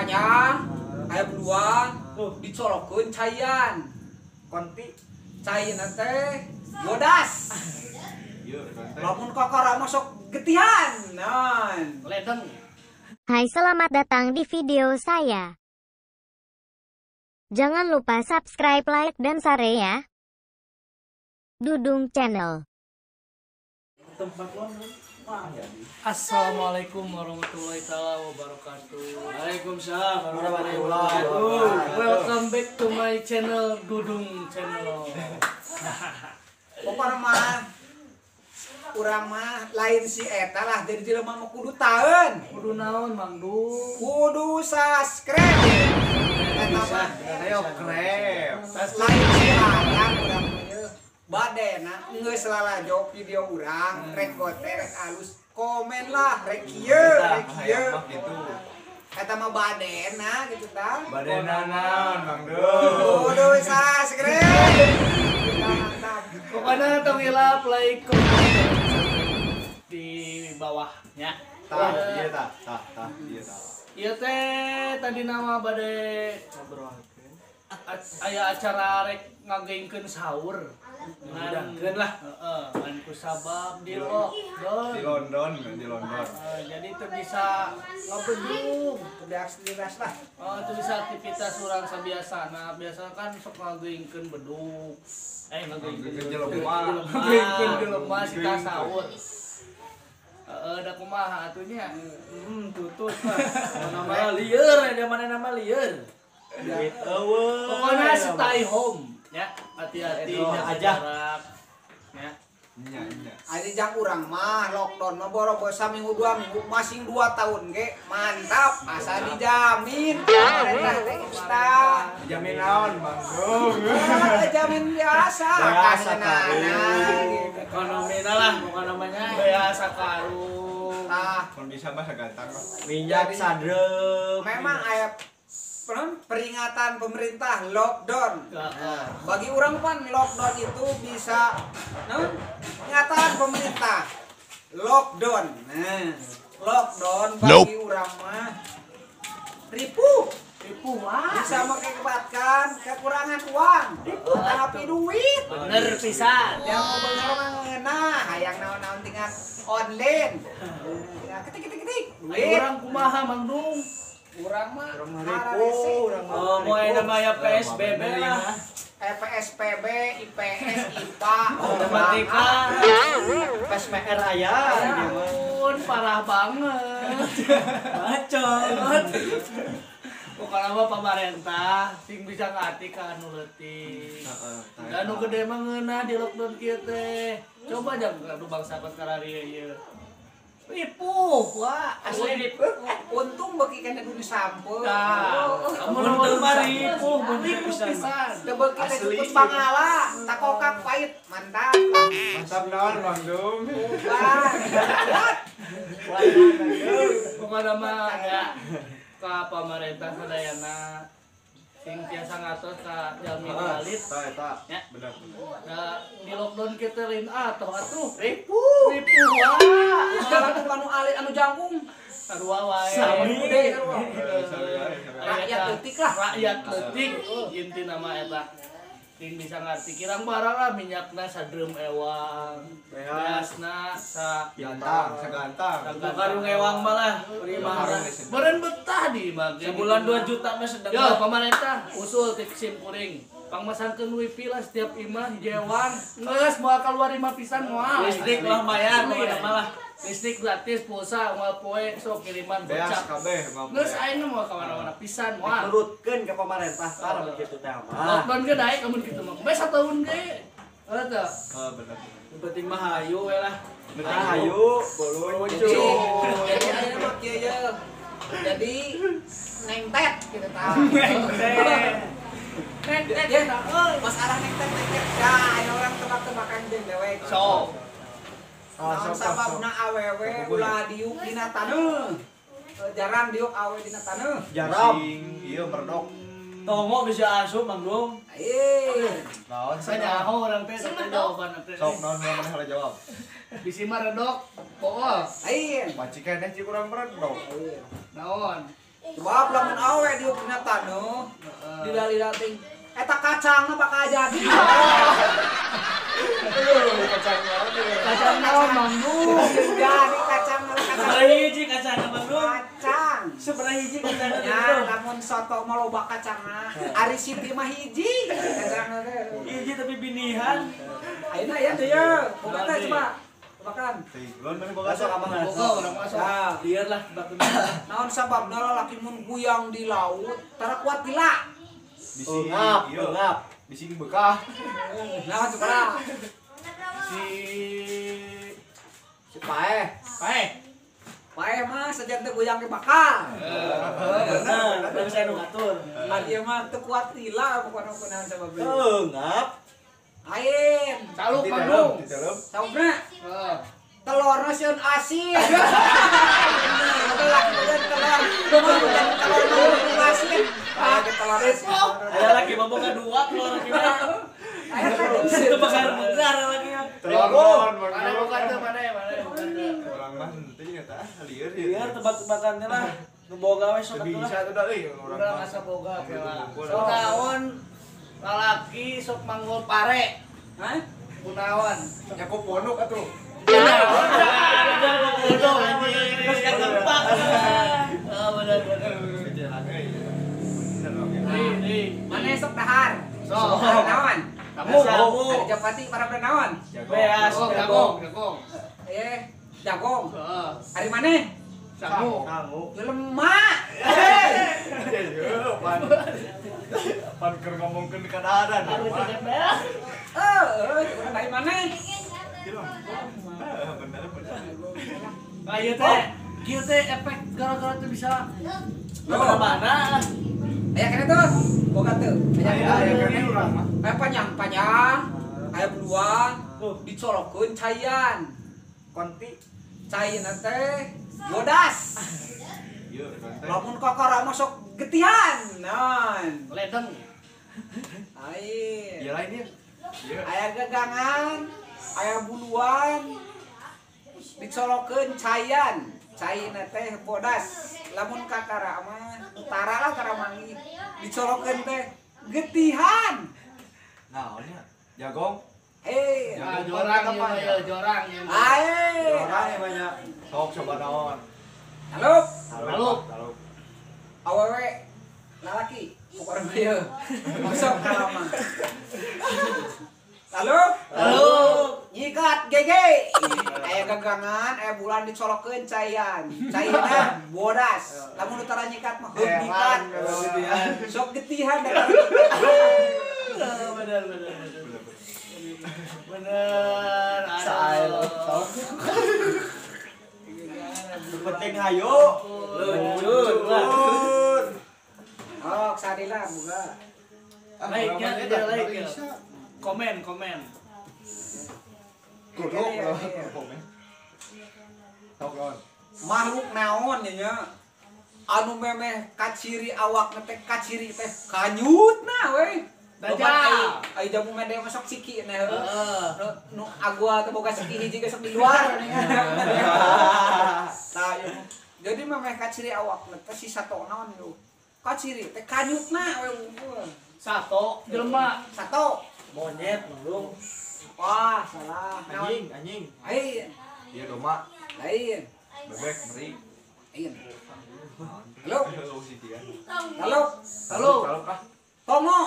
makanya aya buluan dicolokkeun caian konti cai teh bodas lamun kokora masuk getihan non ledeng. Hai, selamat datang di video saya. Jangan lupa subscribe, like, dan share ya. Dudung Channel. Assalamualaikum warahmatullahi wabarakatuh. Waalaikumsalam warahmatullahi wabarakatuh. Welcome back to my channel, Dudung Channel. pokoknya mah urang mah lain si eta lah jadi jelema mah kudu taeun Kudu naon Mang Du? kudu subscribe eta mah Ayo krep. lain si ayang urang ieu badena geus lalajo video urang rek gote rek alus komen lah rek kieu Gitu. eta mah badena gitu tah Badena naon Mang Du? kudu subscribe mantap Pokoknya tong hilap like comment di bawahnya. Tah, iya tah. Ieu teh tadi nama bade aya acara rek ngageingkeun sahur. Ngadakeun lah. Heeh, ngan kusabab di Lockdown. Di London. Jadi teu bisa ngabedung. bedas lah Itu bisa aktivitas urang sabiasana. Biasa kan sok ngageingkeun bedug. Ngageingkeun jelema. Ngageingkeun jelema sita sahur. Da kumaha atunya? Tutut mah. Nama lieur, ada mana nama lieur. Pokoknya stay home ya, hati-hati jaga jarak ya. Nya. Ari jang urang mah lockdown mah boro-boro saminggu 2 minggu masing 2 tahun ge mantap asa dijamin pemerintah teh insta Jamin naon Mang Du? jamin biasa gitu. Ekonomina lah bukan namanya biasa karung. Nah Kon bisa mah sagantang mah. minyak sadrem memang aya peringatan pemerintah lockdown. Bagi orang pan lockdown itu bisa peringatan pemerintah lockdown. Nah, lockdown bagi orang mah ripuh Wah. bisa mengakibatkan kekurangan uang tapi duit. Bener pisan. Yang mau bener mah ngeunah hayang naon-naon tinggal online. Ketik duit. Orang kumaha Mang Dung? Urang mah Mau namanya PSBB lah. PSPB, IPS, IPA, Matematika. PSPR aya. Ampun, parah banget. Bacot. Pokoknya mah pemerintah sing bisa ngerti ka anu leutik. Dan nu gede mah ngeunah di lockdown kieu teh. Coba aja anu bangsa perkara ieu. Ripuh, wah, Asli ripuh. Untung beuki kana dudu sampeun. Kamu nu mah ripuh, bener pisan. Teu beuki teh cepet pangala, takokak pait, mantap. Mantap naon Mang Du? Pokoknya mah ya ka pemerintah sadayana sing tiasa ngatur ka jalmi alit Eta. ya. Bener. Di lockdown kita lain atuh Ripuh. wah Sekarang anu alit anu jangkung. sarua wae Gede rakyat leutik lah. rakyat leutik inti nama eta sing bisa ngarti kirang barang lah minyakna sadreum ewang beasna Sagantang. karung ewang malah beren betah di mah Sebulan 2 juta mah sedang. yo pemerintah usul tik sim kuring pangmasangkeun wifi lah setiap imah jewang geus moal keluar imah pisan moal Listrik lah bayar Iya. malah. listrik gratis pulsa moal poe sok kiriman Beas gocap kabeh geus aing moal ka mana-mana pisan moal turutkeun ke pemerintah tah begitu teh mah. lockdown ge daek amun kitu mah bae sataun ge eta Bener. penting mah hayu we lah Ayo, bolucu. Jadi ayeuna mah kieu ye. Jadi nengtet gitu tah. Nengtet ya. Masalah nengtet. Dah, aya orang tebak-tebakan jeung dewek. sok Naon sababna awewe ulah diuk dina taneuh. Jarang diuk awewe dina taneuh. Jarab. Ieu merdok. Tongo bisa asup Mang Dung. Naon Sanyaho orang teh teh jawaban teh. Sok naon mana harus jawab. Bisi mah redok. Pool. Lain. Maci keneh cik urang merdok. Naon? Sebab lamun awe di punya tanu dilali ting eta kacangna bakal jadi. Kacang naon manggung. Jadi kacang Seberapa hiji kacang manggung? kacang. Seberapa hiji kacang Ya, lamun soto mah loba kacangna. Ari Siti mah hiji kacangna teh. Hiji tapi binihan. Ayeuna aya teh ya. Boga teh coba. Makan. Ulun mana boga Masuk sok. abang Boga orang masuk. Ya. Biarlah batu. Naon sababna lalaki mun guyang di laut tara kuat gila. Bising Ngap, ieu. ngap. Bising bekah. Naon coba. Si Paeh. Pae. Paeh mah sejen teh guyang ge bakal. Bener, tapi saya nu ngatur. Ari mah teu kuat gila pokona kunaon sababna. Ngap. Lain. Saluk Di manggung. dalam, di dalam. Saubna Heeh. telurna sieun asin. Telak dan telur. Telur manggung asin. Ah, telur asin. Ada lagi boboga dua keluar lagi mah. Aya kan Itu bakar lagi. Telur, Mana bukan tuh, mana bukan tuh. Orang mah henteu nya tah, lieur Biar tebak-tebakannya lah. Neboga we sok atuh lah. Bisa tuh dah euy orang Udah mah. asa boga kela. Kumpul. Kunaon lalaki sok manggul pare. Hah? Kunaon. Nyakup pondok atuh. Udah bodoh anjing. Terus kan tempat. Oh benar. Nih. Mana sok dahar? Sok. Naon? Kamu. Ari Japati para benaon? Beas, jagong. Jagong. Heeh. Ari mana? Sangu. Lemak. Pan keur ngomongkeun keadaan. Harus beas. Urang dari mana? Ayo teh. Kieu teh efek gara-gara teh bisa. Mana? Aya kene tuh. Boga tuh. Aya kene urang mah. Aya panjang. Aya buluan. Dicolokkeun caian. Konti. Caian teh bodas. Ieu teh. Lamun kakara masuk getihan. Non. Ledeng. Air. Ieu lain ieu. Ieu. Aya gagangan, aya buluan. Dicolokeun caian. Caina teh bodas. Lamun kakara mah utara lah karamangi. Dicolokeun teh getihan. Naon nya? Jagong. Ah, jorang ya, jorang ya. Air. Orang banyak. Sok coba naon. Halo, Halo. awewe lalaki. Pokoknya bayo. Masuk kalama. Halo? Halo. Nyikat gege. Aya gagangan, aya bulan dicolokkeun caian. Cairna bodas. Lamun utara nyikat mah heuk nyikat. Sok getihan da. Benar. Bener. Sael. Penting hayo. Luncur lah. Oh, sadila boga. Like-nya tidak like ya. Komen. Kuduk. Sok naon. Makhluk naon nya? Anu memeh kaciri awakna teh kaciri teh kanyutna we. Dajal. Ayo jamu mende masuk siki na. Heeh. Nu agua teh boga siki hiji geus di luar. Tah jadi memeh kaciri awakna teh si sato naon yo. Kaciri teh kanyutna we unggul. Sato jelema. Sato. Monyet manggung. Wah, salah. Anjing. Lain. Ieu domba, Lain. bebek, meri. Lain. Halo. Oh, si dia. Halo. Halo. Kalau kah? Tomo.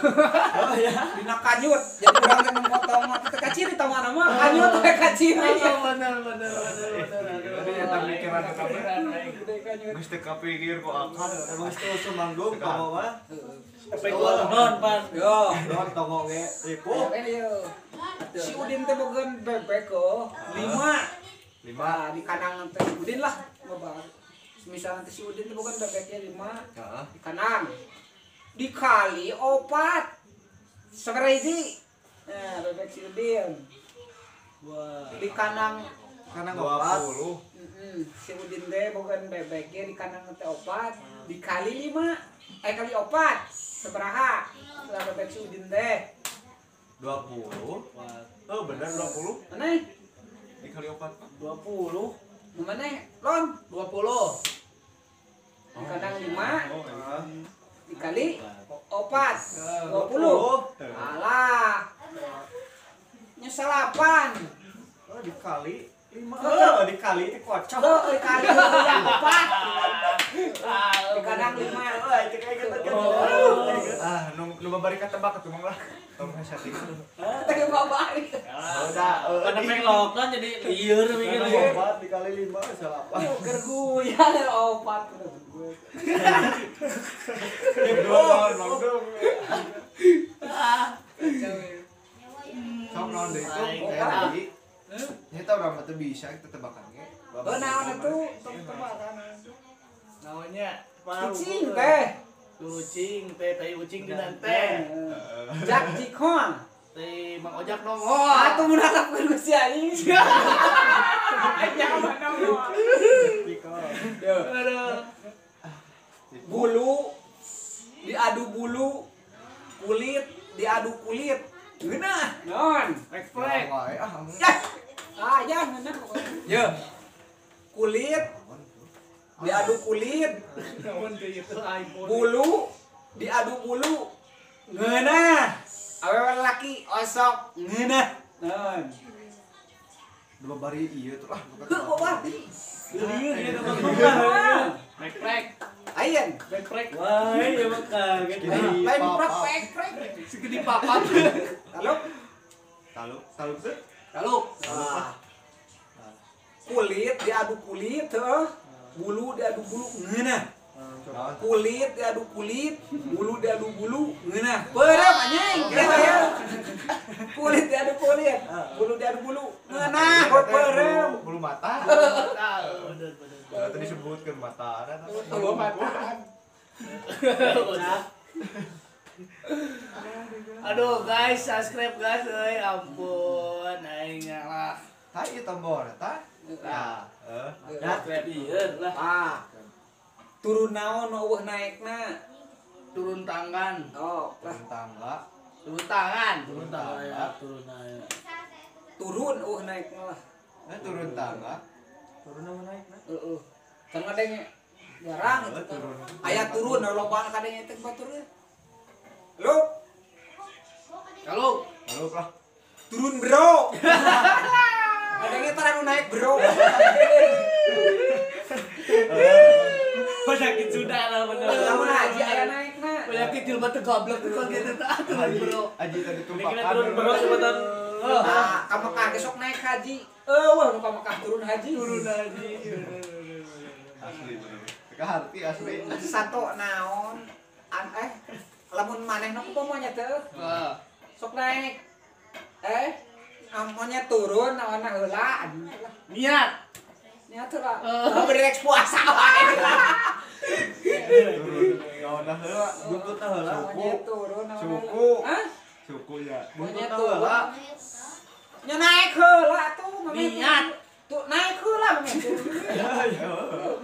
Oh ya, dina kanyut. Jadi urang teh nemu tomo teh kaciri tomo mah kanyut teh kaciri. Bener. Tapi eta pikiran eta mah. Gede kanyut. Geus teu kapikir ku akal. Terus tuh manggung tongo mah. Efek gua non pan. Yo. Don tongo ge ripuh. Ini yo. Si Udin teh bogeun bebek ko 5. 5. Nah, di kanang teh Udin lah. Loba. Misalnya teh si Udin teh bogeun bebeknya 5 Heeh. di kanang. Dikali 4. Sabaraha hiji? Nah, bebek si Udin. Wah. Di kanang Karena ngopat. 20. si Udin teh bogeun bebeknya di kanang teh 4 dikali 5. Kali 4. Sabaraha? Lah bebek si Udin teh. 20. Oh, bener 20. Maneh? Dikali 4 mah. 20. Maneh? Lon? 20. dikadang 5 Oh, dikali 4 20. Alah. Nya 8. Oh, dikali 5. Oh, Dikali itu kocok. Kali 4. Dikadang 5. Itu kayak gitu. Nu babari ka tebak atuh mah lah. Tong setting. Teu babari. Udah, Pada penglok kan jadi lieur mikir. 4 dikali 5 salah apa? Keur guyan 4. Sok naon deui itu tadi. Nya tau urang teh bisa kita tebakan ge. Naon atuh tebakan. Namanya Kucing teh. Kucing teh tai ucing di teh. Jak jikon. Teh Mang Ojak nongol. Atuh mun harapkeun ku si anjing. Nyaman nongol. Aduh. Bulu diadu bulu, kulit diadu kulit. Geunah. Naon? Refleks. Wae Ya, ngeunah pokoknya. Ye. Kulit diadu kulit, Namun teh itu iPhone. bulu diadu bulu. Ngeunah. Awewe laki osok ngeunah. Naon? Nu babari ieu tuh lah. Kok wadi? Lieur gitu Bang. Refleks. Ayen. Refleks. Wah, ya mah kaget. Lain prek. Segede papat. Halo. Taluk teh. Halo. Kulit diadu kulit, heuh. Bulu diadu bulu ngeunah. Kulit diadu kulit, bulu diadu bulu ngeunah. Peureuh anjing, gitu ya. Kulit diadu kulit, bulu diadu bulu ngeunah. Peureuh. Bulu mata. Bener. Tadi disebutkeun mata ada. Bulu mata. Aduh guys, subscribe guys, ampun, aing ngalah. Tah ieu tombol eta. Nah, Subscribe ieu lah. Turun naon nu eueuh naekna? Turun tangan, Oh, lah. turun tangga. turun tangan. Turun aya, turun aya. Turun eueuh naekna lah. Turun tangga. Turun nama naik nah. Heeh. Kan kadenge jarang itu kan. Aya turun loba kadenge teh batur. Halo. Kalau Halo lah. Turun bro. Kadangnya tara nu naik bro. penyakit sudah lah bener. Lamun haji aya naikna. Penyakit jilbab teh goblok teh gitu tah turun bro. Aji tadi Mikirnya tumpakan. turun bro sebentar. Nah, ka Mekah besok naik haji. Wah, nu ka Mekah turun haji. Turun aja. Asli bener. Teka harti asli. Sato naon? Lamun manehna upamanya teh Wah, sok naik. Amonnya turun naonna heula. niat. Nya teh lah. Berek puasa wae. Turun. Naon heula? Buntutna heula. Amonnya turun naonna. Suku. Hah? Suku ya. Amonnya Buntutna turun. heula. Nya naik heula tuh mameh. Niat. Tuh naik heula mameh.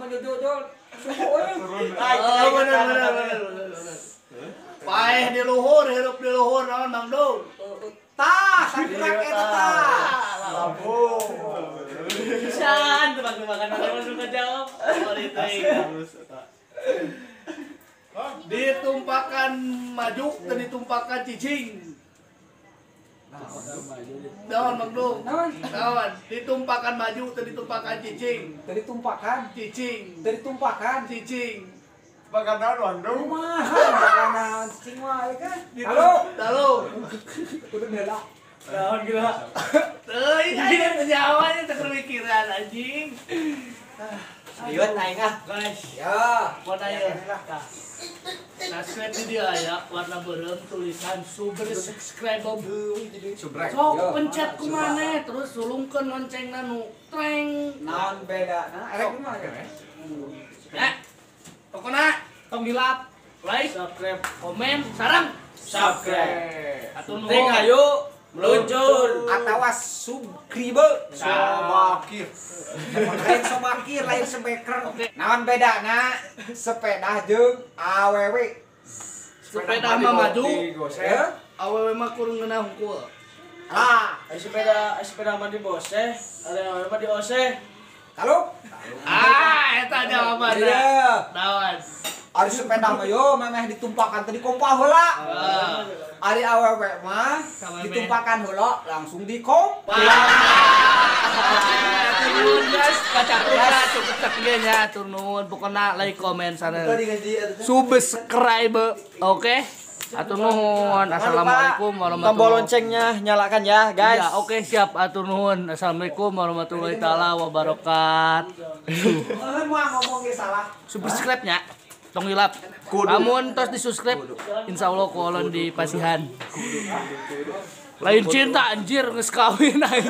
Menjojol suku we. Turun. Oh, bener. Paeh di luhur, hirup di luhur naon Mang Dong. Tah, sakurak eta tah. Lampu. Pisan tebak-tebakan mana masuk ke jawab. Oh, itu. Halus eta. Ditumpakan maju dan ditumpakan cicing. Daun Mang Dong. Naon? Daun ditumpakan maju dan ditumpakan cicing. Dari tumpakan, Cicing. dari tumpakan. Cicing. Bagan naon Bandung? Kumaha bakana cicing wae kan? Halo. Halo. Kudu heula. Daun gila. Teuing aja jawabnya teu kepikiran anjing. Lihat aing ah. Guys, Ya, warna ya. Subscribe di dia ya, warna beureum tulisan subscribe-able. Subrek. Sok pencet ku maneh terus sulungkeun loncengna nu treng. naon beda? Nah, erek kumaha ya? Ya. Pokona tong dilap, like, Subscribe. komen, sareng. Subscribe. Atuh Ting nuhun. ayo meluncur. Atawa subscribe. Somakir. Lain somakir, lain sebeker. Naon bedana sepeda jeung awewe? Sepeda mah maju, Eh? awewe mah kurang ngeunah hungkul. Ah, Sepeda mah di boseh, ada yang mah di oseh. Taluk. Eta jawabannya. Iya. Naon? Ari sepeda mah yo memeh ditumpakan tadi kompah heula. Ari awewe mah ditumpakan heula langsung dikompak. Turun guys, baca ya cukup sekian ya turun pokoknya like comment sana. Subscribe. Oke. Atur nuhun. Assalamualaikum warahmatullahi Tombol loncengnya nyalakan ya, guys. Ya, oke siap atur nuhun. Assalamualaikum warahmatullahi taala wabarakatuh. Mah ngomong ge salah. Subscribe-nya tong hilap. Namun terus di-subscribe insyaallah kolon di pasihan. Lain cinta anjir geus kawin aing.